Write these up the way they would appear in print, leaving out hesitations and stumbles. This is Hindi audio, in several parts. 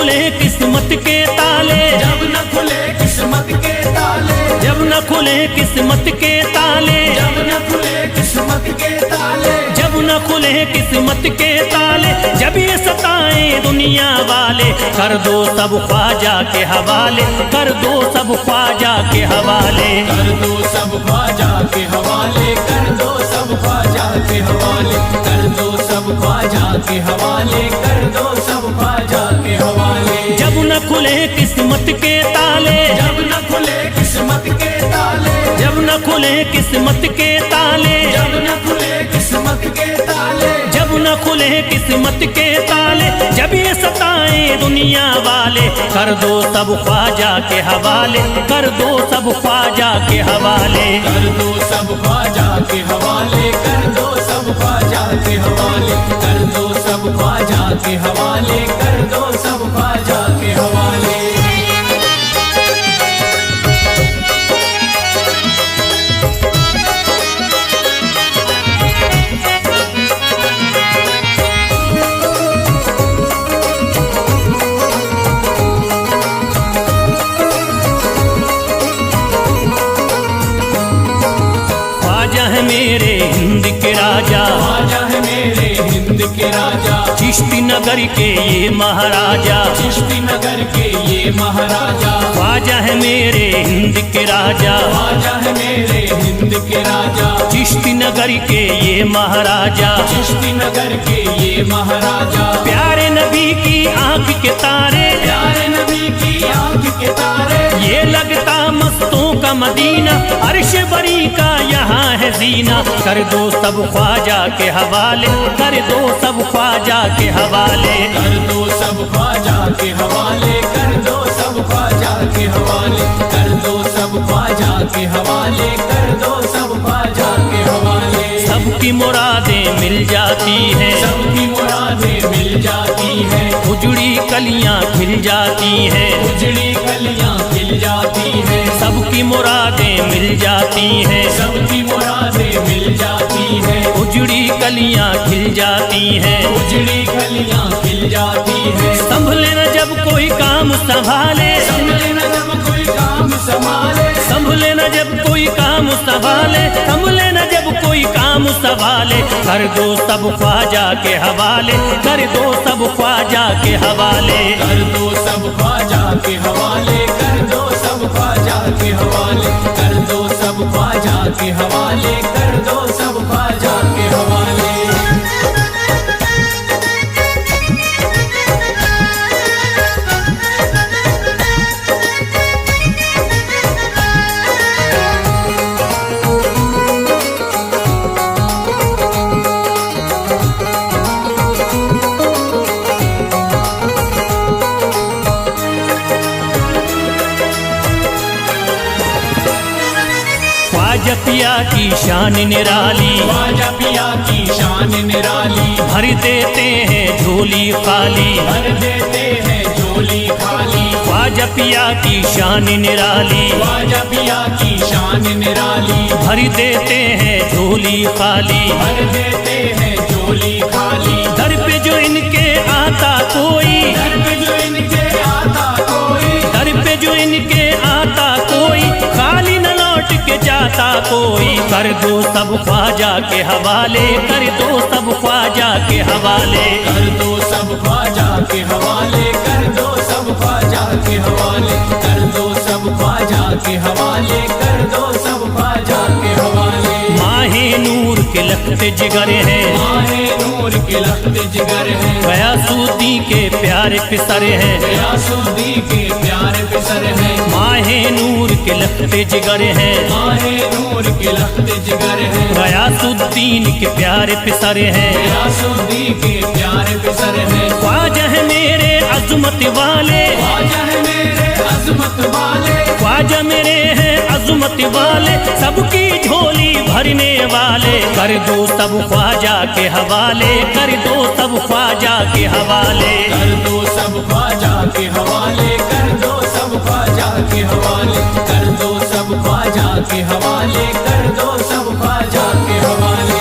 खुले किस्मत के ताले, जब न खुले किस्मत के ताले, जब न खुले किस्मत के ताले, जब न खुले किस्मत के ताले, जब न खुले किस्मत के ताले, जब ये सताए दुनिया वाले, कर दो सब ख्वाजा के हवाले, कर दो सब ख्वाजा के हवाले, कर दो सब ख्वाजा के हवाले, कर दो सब ख्वाजा के हवाले, कर दो सब ख्वाजा के हवाले, कर दो सब ख्वाजा के हवाले। जब न खुले किस्मत के ताले, जब न खुले किस्मत के ताले, जब न खुले किस्मत के ताले, जब न खुले किस्मत के ताले, जब न खुले किस्मत के ताले, जब ये सताए दुनिया वाले, कर दो सब ख्वाजा के हवाले, कर दो सब ख्वाजा के हवाले, कर दो सब ख्वाजा के हवाले, कर दो सब ख्वाजा के हवाले, कर दो सब ख्वाजा के हवाले, कर दो सब ख्वाजा के हवाले। ख्वाजा है मेरे हिंद के राजा, ख्वाजा है मेरे हिंद के राजा, चिश्ती नगर के ये महाराजा, चिश्ती नगर के ये महाराजा, ख्वाजा है मेरे हिंद के राजा, ख्वाजा है मेरे हिंद के राजा, चिश्ती नगर के ये महाराजा, चिश्ती नगर के ये महाराजा, प्यारे नबी की आंख के तारे, प्यारे नबी की आंख के तारे, ये लगता मस्तों का मदीना, अर्श बरी का यहाँ है जीना, कर दो सब ख्वाजा के हवाले, कर दो सब ख्वाजा के हवाले, कर दो सब ख्वाजा के हवाले, कर दो सब ख्वाजा के हवाले, कर दो सब ख्वाजा के हवाले, कर दो सब ख्वाजा के हवाले। सबकी मुरादें मिल जाती हैं, सबकी मुरादें मिल जाती हैं, उजड़ी कलियां खिल जाती हैं, उजड़ी कलियां खिल जाती हैं, सबकी मुरादें मिल जाती हैं, सबकी मुरादें मिल जाती हैं, उजड़ी कलियां खिल जाती हैं, उजड़ी कलियां खिल जाती हैं। संभले न जब कोई काम संभाले, संभले न जब कोई काम संभाले, संभले न जब कोई काम संभाले, संभले न जब कोई काम संभाले, कर दो सब ख्वाजा के हवाले, कर दो सब ख्वाजा के हवाले, कर दो सब ख्वाजा के हवाले, कर दो सब ख्वाजा के हवाले, कर दो सब ख्वाजा के हवाले, कर दो सब ख्वाजा के हवाले। ख्वाजा पिया की शान निराली, ख्वाजा पिया की शान निराली, भर देते हैं झोली खाली, भर देते हैं झोली खाली, ख्वाजा पिया की शान निराली, ख्वाजा पिया की शान निराली, भर देते हैं झोली खाली, भर देते हैं झोली खाली, दर पे जो इनके आता कोई, दर पे जो इनके आता कोई, दर पे जो इनके आता कोई, खाली न लौट के जाता कोई, कर दो सब ख्वाजा के हवाले, कर दो सब ख्वाजा के हवाले, कर दो सब ख्वाजा के हवाले, कर दो सब ख्वाजा के हवाले, कर दो सब ख्वाजा के हवाले, कर दो सब ख्वाजा के हवाले। माहे नूर के लखते जिगर हैं, माहे नूर के लखते जिगर हैं, गयासुद्दीन के प्यारे पिसर हैं, गयासुद्दीन के प्यारे पिसर हैं, माहे नूर के लखते जिगर हैं, माहे नूर के लखते जिगर हैं, गयासुद्दीन के प्यारे पिसर हैं, गयासुद्दीन के प्यारे पिसर हैं। ख्वाजा है मेरे अज़मत वाले, ख्वाजा है मेरे अज़मत वाले, ख्वाजा मेरे हैं अज़मत वाले, सबकी झोली भरने वाले, कर दो सब ख्वाजा के हवाले, कर दो सब ख्वाजा के हवाले, कर दो सब ख्वाजा के हवाले, कर दो सब ख्वाजा के हवाले, कर दो सब ख्वाजा के हवाले, कर दो सब ख्वाजा के हवाले।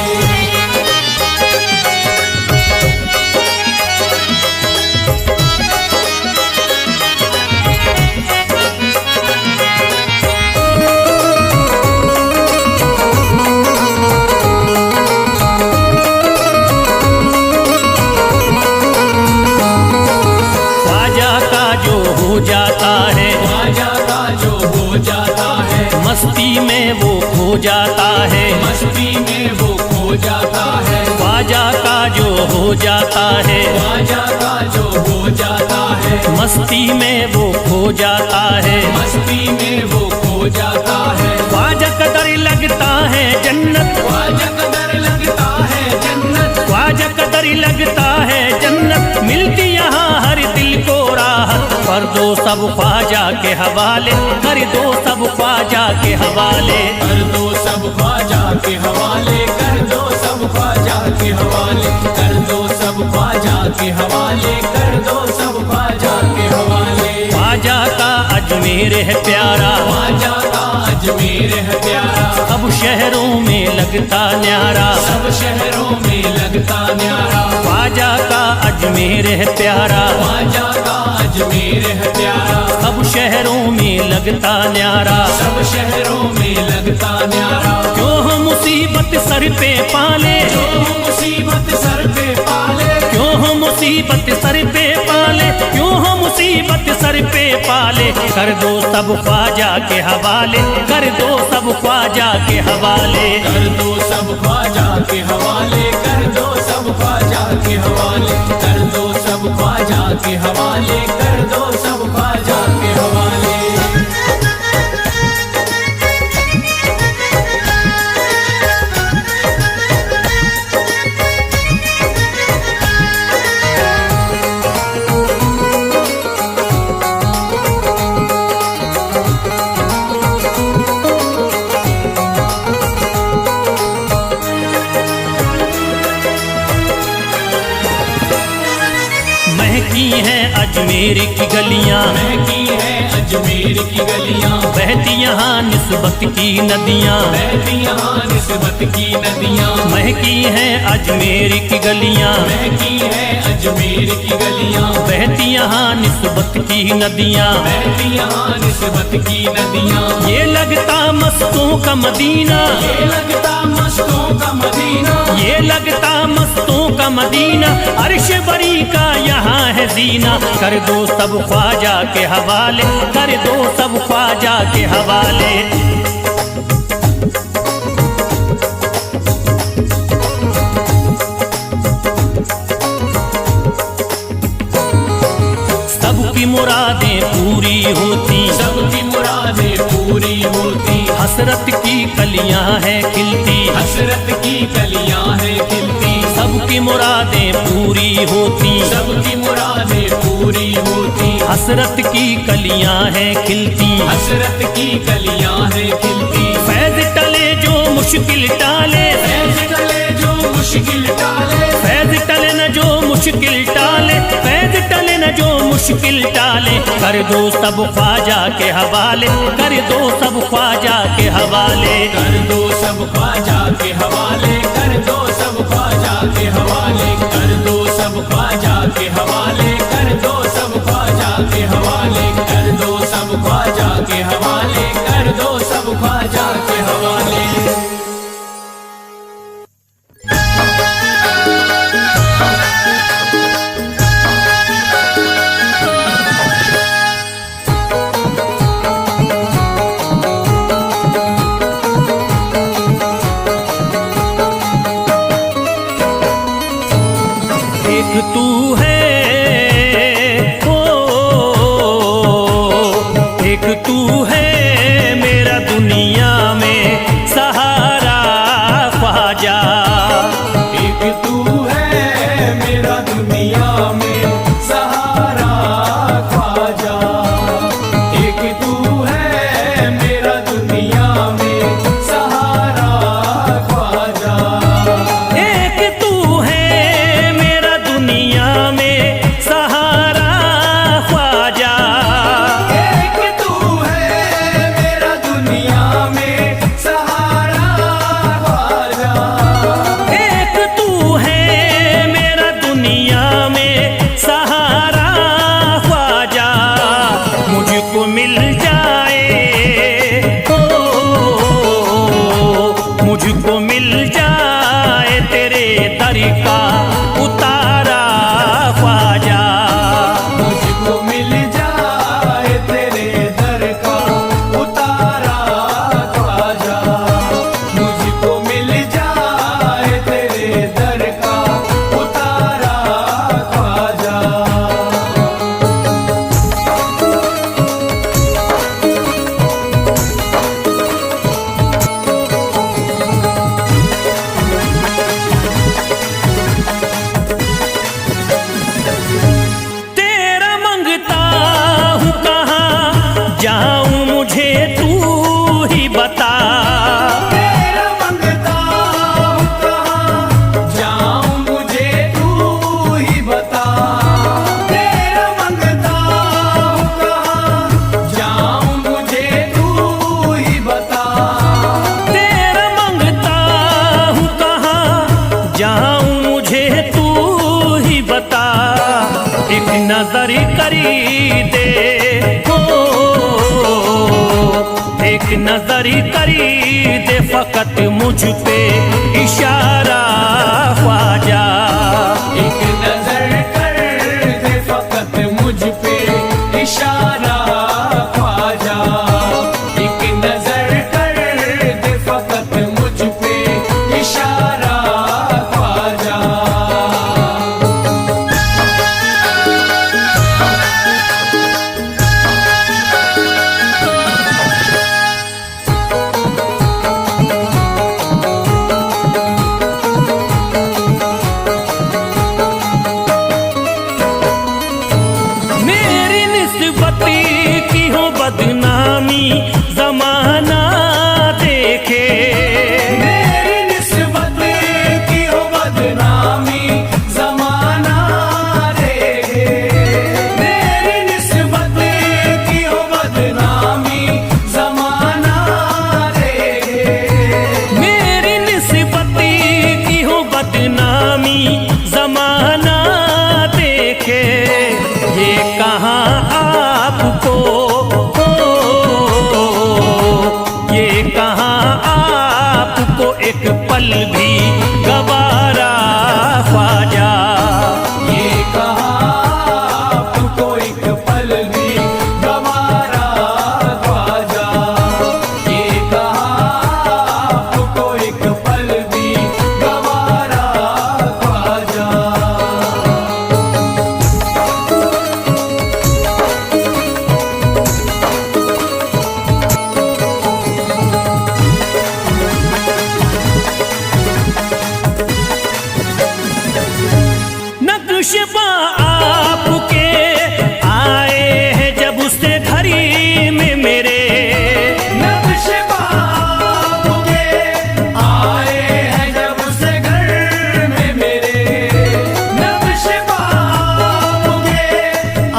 हो जाता है, मस्ती में वो खो जाता है, मस्ती में वो खो जाता है, ख्वाजा का जो हो जाता है, ख्वाजा का जो हो जाता है, मस्ती में वो खो जाता है, मस्ती में वो खो जाता है, ख्वाजा कदर लगता है जन्नत, ख्वाजा कदर लगता है जन्नत, ख्वाजा कदर लगता है जन्नत, मिलती यहाँ हर दिल को राहत, कर दो सब ख्वाजा के हवाले, कर दो सब ख्वाजा के हवाले, कर दो सब ख्वाजा के हवाले, कर दो सब ख्वाजा के हवाले, कर दो सब ख्वाजा के हवाले, कर दो सब ख्वाजा के हवाले। ख्वाजा का अजमेर है प्यारा, ख्वाजा का अजमेर है प्यारा, सब शहरों में लगता न्यारा, सब शहरों में लगता न्यारा, ख्वाजा का अजमेर है प्यारा, ख्वाजा का अजमेर है प्यारा, सब शहरों में लगता न्यारा, सब शहरों में लगता न्यारा, क्यों हम मुसीबत सर पे पाले, जो मुसीबत सर पे पाले, क्यों हम मुसीबत सर पे पाले, क्यों हम मुसीबत सर पे पाले, कर दो सब ख्वाजा के हवाले, कर दो सब ख्वाजा के हवाले, कर दो सब ख्वाजा के हवाले, कर दो सब ख्वाजा के हवाले, कर दो सब ख्वाजा के हवाले, कर दो सब ख्वाजा के हवाले। महकी हैं अजमेर की गलियां, महकी है अजमेर की गलियां, बहती यहाँ निस्बत की नदियाँ, बहती यहाँ निस्बत की नदियां, महकी हैं अजमेर की गलियाँ, महकी है अजमेर की गलियां, बहती यहाँ निस्बत की नदियाँ, बहती यहाँ निस्बत की नदियां, ये लगता मस्तों का मदीना, ये लगता मस्तों का मदीना, ये लगता मस्तों का मदीना, अर्श बरी का यहाँ है जीना, कर दो सब ख्वाजा के हवाले, कर दो सब ख्वाजा के हवाले। सबकी मुरादें पूरी होती, सबकी मुरादें पूरी होती, हसरत की कलियां हैं खिलती, हसरत की कलियां हैं खिलती, सबकी मुरादें पूरी होती, सबकी मुरादें पूरी होती, हसरत की कलियां हैं खिलती, हसरत की कलियां हैं खिलती, फैज टले जो मुश्किल टाले, फैज टले जो मुश्किल टाले, फैज टले न जो मुश्किल टाले, फैज टले न जो मुश्किल टाले, कर दो सब ख्वाजा के हवाले, कर दो सब ख्वाजा के हवाले, कर दो सब ख्वाजा के हवाले, कर दो सब ख्वाजा के हवाले, कर दो सब ख्वाजा के हवाले, कर दो सब ख्वाजा के हवाले, कर दो सब ख्वाजा के हवाले, कर दो सब ख्वाजा के हवाले। एक तू है ओ, एक तू है तेरा मंगता हूँ कहाँ जाऊँ मुझे तू ही बता। तेरा मंगता हूँ कहाँ जाऊँ मुझे तू ही बता। तेरा मंगता हूँ कहाँ जाऊँ मुझे तू ही बता। एक नजर करी दे हो, एक नजर करी दे फकत मुझ पे इशारा ख्वाजा। एक नजर कर दे फकत मुझ पे इशारा ख्वाजा। एक नजर कर दे फकत मुझ पे इशारा ख्वाजा। मेरी निस्बत की हो बदनामी जमाना देखे। मेरी निस्बत की हो बदनामी जमाना देखे। मेरी निस्बत की हो बदनामी जमाना देखे। मेरी निस्बत की हो बदनामी जमाना देखे। ये कहाँ आपको हो, ये कहाँ आपको एक पल भी गवारा ख्वाजा। ये कहाँ आपको एक पल भी गवारा ख्वाजा। ये कहाँ आपको एक पल भी गवारा ख्वाजा। नक्शबा आपके आए हैं जब उससे घड़ी में मेरे। नक्शबा आपके आए हैं जब से घर में मेरे। नक्शबा आपके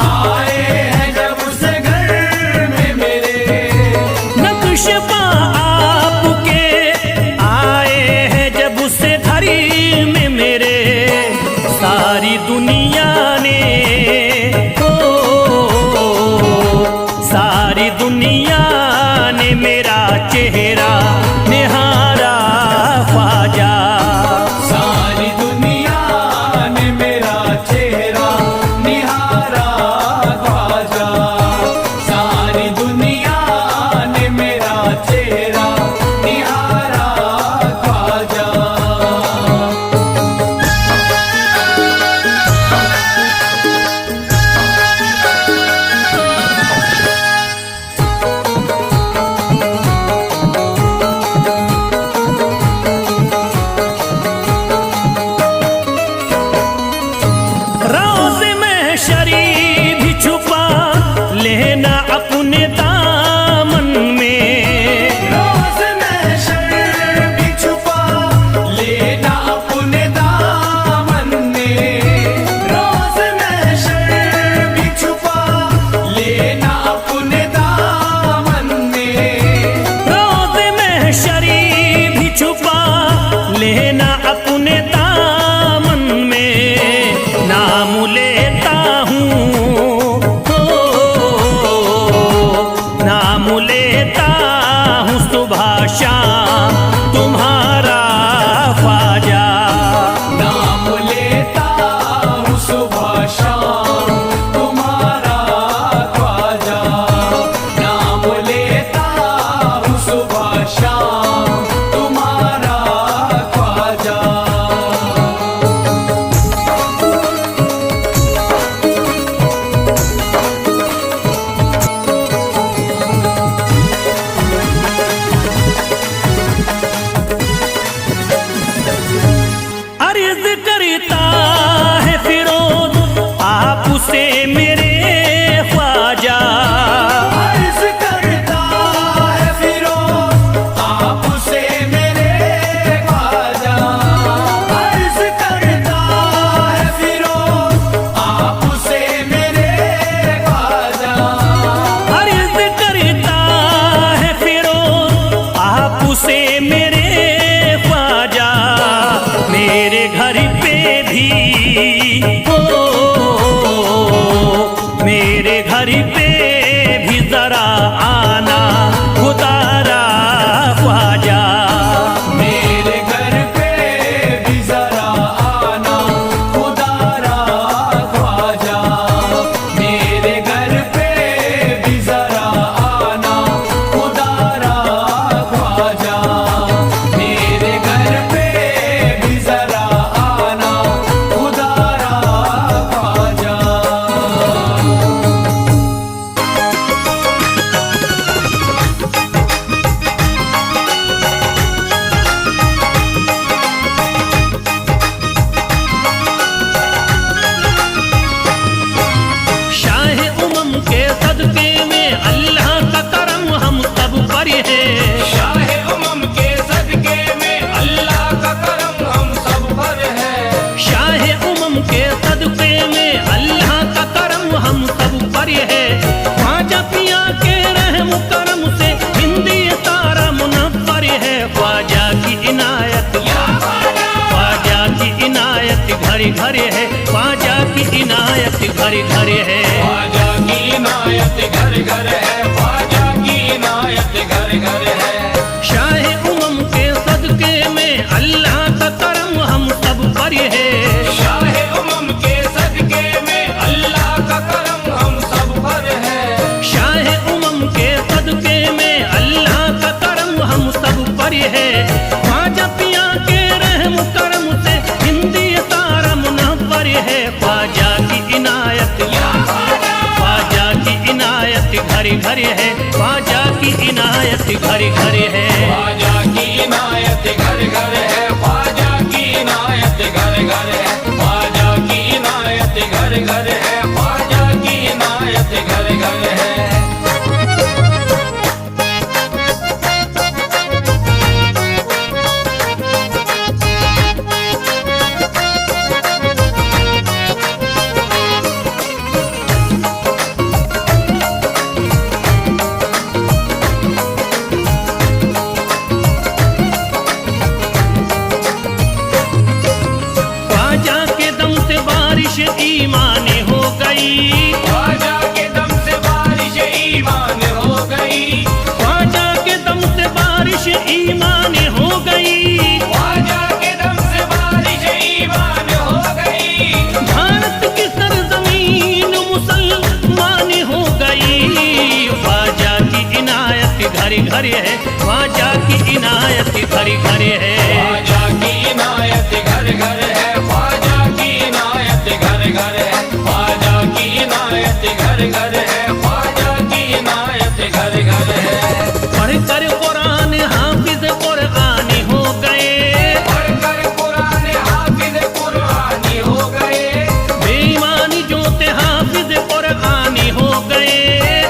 आए हैं जब से घर में मेरे। नक्शबा आपके आए हैं जब उससे घड़ी में मेरे। सारी दुनिया ने हो, सारी दुनिया ने मेरा चेहरा निहारा ख्वाजा। सारी दुनिया ने मेरा चेहरा निहारा ख्वाजा। सारी दुनिया ने मेरा चेहरा निहारा ख्वाजा। रोज़ में शरी भी छुपा लेना अपने दामन में। रोज़ महशर भी छुपा लेना अपने दामन में। रोज़ महशर भी छुपा लेना अपने दामन में। रोज़ में शरी भी छुपा लेना अपने दामन में। नाम लेता हूँ हो, नाम लेता हूँ सुबह शाम तुम्हारा ख्वाजा। नाम लेता हूँ सुबह शाम तुम्हारा ख्वाजा। नाम लेता हूँ सुबह शाम तुम्हारा ख्वाजा। इनायत घर घर है। ख्वाजा की इनायत घर घर है, ख्वाजा की इनायत घर घर है। शाहे उमम के सदके में अल्लाह का करम हम सब पर है। शाहे उमम के सदके में अल्लाह का करम हम सब पर है। शाहे उमम के सदके में अल्लाह का करम हम सब पर है। ख्वाजा पिया के रहम करम से हिंदी सारा मुनव्वर है। ख्वाजा की इनायत, ख्वाजा की इनायत घर घर है, ख्वाजा की इनायत घर घर है। ख्वाजा की इनायत घर घर है, ख्वाजा की इनायत घर घर है। ख्वाजा की इनायत घर घर है, ख्वाजा की इनायत घर घर है। ख्वाजा के दम से बारिश ईमान हो गई। ख्वाजा के दम से बारिश ईमान हो गई। ख्वाजा के दम से बारिश ईमान हो गई। ख्वाजा के दम से बारिश ईमान हो गई। भारत की सरजमीन मुसलमान हो गई। ख्वाजा की इनायत घर घर है, ख्वाजा की इनायत घर घर है। ख्वाजा की इनायत घर घर है, ख्वाजा की इनायत घर घर है। ख्वाजा की इनायत घर घर है, ख्वाजा की इनायत घर घर है। पढ़कर कुरान हाफिज कुरानी हो गए। पढ़कर कुरान हाफिज कुरानी हो गए। बेईमानी जोते हाफिज कुरानी हो गए।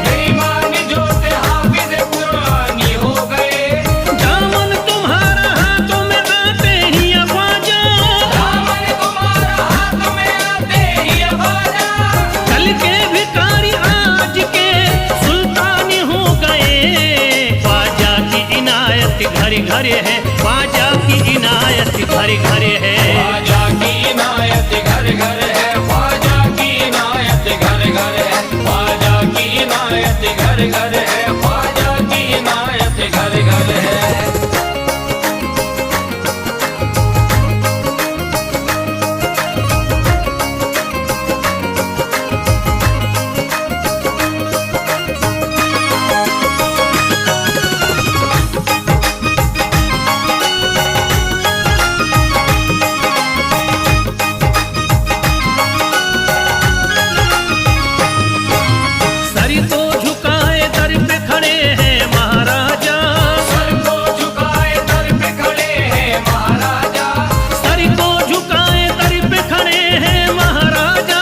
बेईमान जो थे हाफिज कुरानी हो गए। दामन तुम्हारा हाथों में आते ही ख्वाजा, दामन तुम्हारा हाथ में आते ही ख्वाजा। कल के भिखारी आज के सुल्तान हो गए। ख्वाजा की इनायत घर घर है, ख्वाजा की इनायत घर घर है। ख्वाजा की इनायत घर घर है, ख्वाजा की इनायत घर घर है। ख्वाजा की इनायत घर घर है, ख्वाजा की इनायत घर घर है। सर को झुकाए दर पे खड़े हैं महाराजा। सर को झुकाए दर पे खड़े हैं महाराजा। सर को झुकाए दर पे खड़े हैं महाराजा।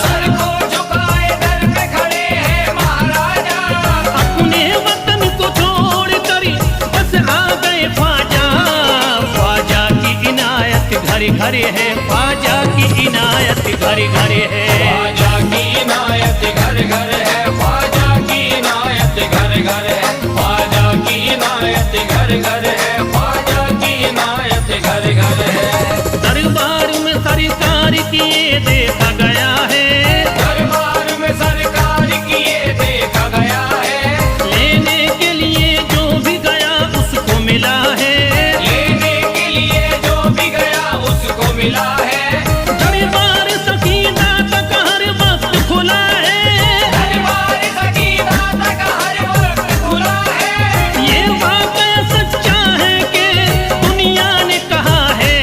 सर को झुकाए दर पे खड़े हैं महाराजा। अपने वतन को छोड़ कर बस आ गए ख्वाजा। ख्वाजा की इनायत घर घर है, ख्वाजा की इनायत घर घर है। ख्वाजा की इनायत घर घर है, ख्वाजा की इनायत घर घर है। ख्वाजा की इनायत घर घर है, ख्वाजा की इनायत घर घर है। दरबार में सरकार किए देखा गया है। दरबार में सरकार किए देखा गया है। लेने के लिए जो भी गया उसको मिला है। लेने के लिए जो भी गया उसको मिला है। दरबार सकीना तक हर वक्त खुला है। दरबार सकीना तक हर वक्त खुला है। ये वाकया सच्चा है कि दुनिया ने कहा है।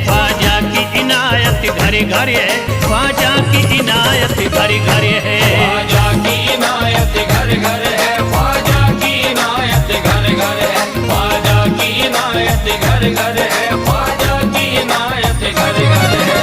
ख्वाजा की इनायत घर घर है, ख्वाजा की इनायत घर घर है। ख्वाजा की इनायत घर घर है, ख्वाजा की इनायत घर घर है। ख्वाजा की इनायत घर घर है, ख्वाजा की इनायत घर घर है।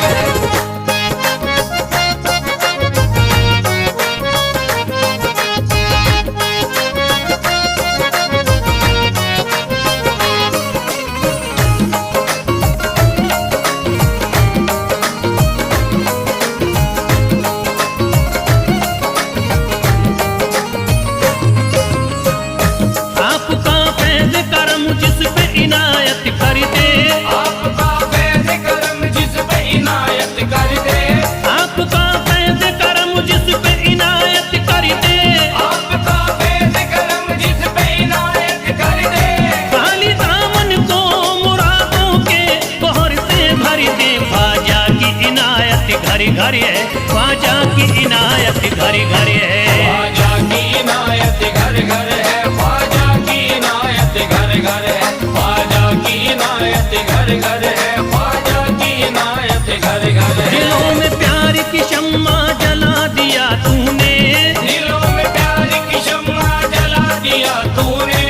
इनायत घर घर है। ख्वाजा की इनायत घर घर है, ख्वाजा की इनायत घर घर है, ख्वाजा की इनायत घर घर है, ख्वाजा की इनायत घर घर है। दिलों में प्यार की शम्मा जला दिया तूने, दिलों में प्यार की शम्मा जला दिया तूने,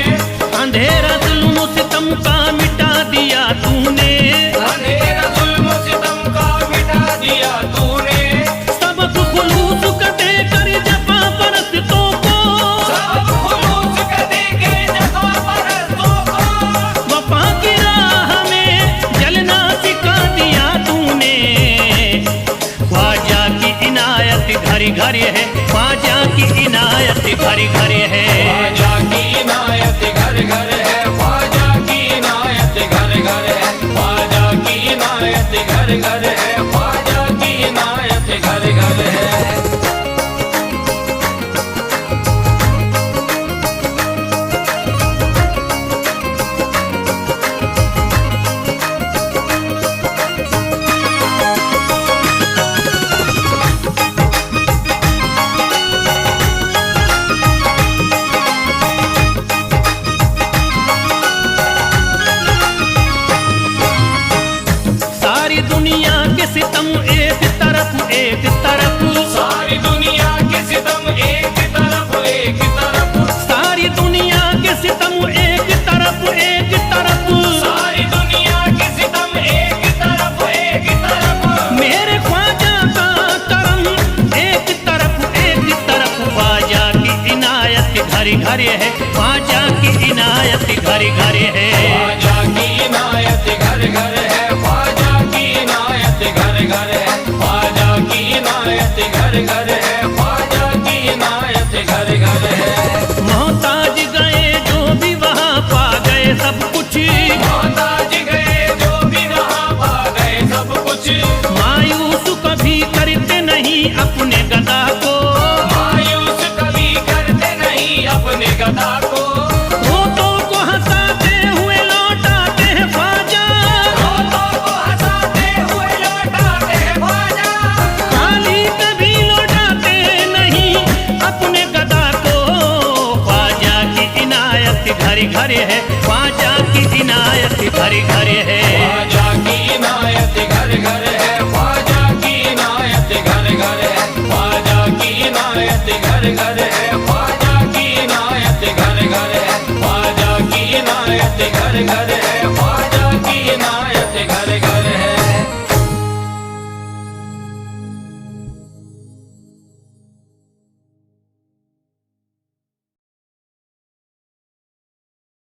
अंधेरा जुल्म सितम का मिटा दिया तूने, अंधेरा जुल्म सितम का मिटा दिया तूने, सबक खुलूस का देकर जफा परस्तों को, सब खुलूस का देके जफा परस्तों को, वफा की राह में जलना सिखा दिया तूने। ख्वाजा की इनायत घर घर है, ख्वाजा की इनायत घर घर है। ख्वाजा की इनायत घर घर है, ख्वाजा की इनायत घर घर है, ख्वाजा की इनायत घर घर है, ख्वाजा की इनायत घर घर है। सारी दुनिया के सितम एक तरफ एक तरफ, सारी दुनिया के सितम एक तरफ एक तरफ, सारी दुनिया के सितम एक तरफ एक तरफ, सारी दुनिया के सितम एक तरफ एक तरफ, मेरे ख्वाजा का करम एक तरफ एक तरफ। ख्वाजा की इनायत घर घर है, ख्वाजा की इनायत घर घर है। ख्वाजा की इनायत घर घर है, ख्वाजा की इनायत घर घर है, ख्वाजा की इनायत घर घर है, ख्वाजा की इनायत घर घर है। मोहताज गए जो भी वहाँ पा गए सब कुछ, मोहताज गए जो भी वहाँ पा गए सब कुछ, मायूस कभी करते नहीं अपने गदा को, मायूस कभी करते नहीं अपने गदा को, रोतों को हंसाते हुए लौटाते हैं ख्वाजा, रोतों को हंसाते हुए लौटाते हैं ख्वाजा, खाली कभी लौटाते नहीं अपने गदा को। ख्वाजा की इनायत घर घर है, ख्वाजा की इनायत घर घर है। ख्वाजा की इनायत घर घर है, ख्वाजा की इनायत घर घर है, ख्वाजा की इनायत घर घर है, ख्वाजा की इनायत घर घर है, ख्वाजा की इनायत घर घर